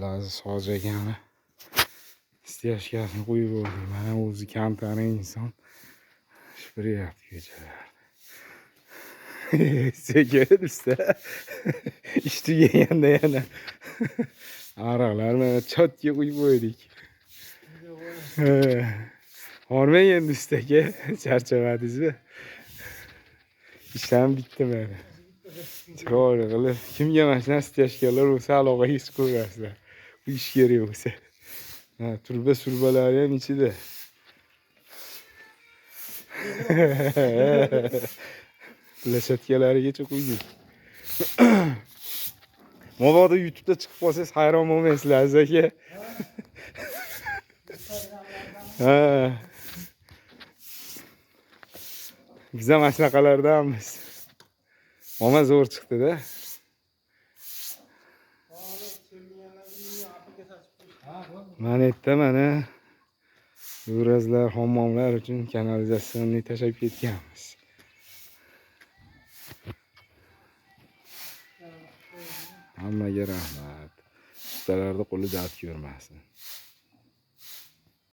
Laziz hoji akani stiyashkasini qo'yib yubordik. Mana o'zi kamtarin inson shipiryapti kechalar. Sekin usta. Ish tugaganda yana aroqlar mana chotga qo'yib qo'ydik. Hormang endi ustaga, charchamadingizmi? Ishdan bitti mana. Chiroyli qilib. Kimga mana shunaqa stiyashkalar bo'lsa aloqa his qo'yasizlar. Bu ish kerak bo'lsa. Ha, turba-surbalari ham ichida. Plashatkalarigacha qo'ydik. Mabodo YouTube'da chiqib qolsangiz hayron bo'lmaysizlar, Aziz aka. Ha. Biz ham mana shunaqalardanmiz. Mama zo'r chiqdi-da. Mana yerda mana yo'razlar, hammomlar uchun kanalizatsiyani tashab ketganmiz. Hammaga rahmat. Ustalarning qo'li dard ko'rmasin.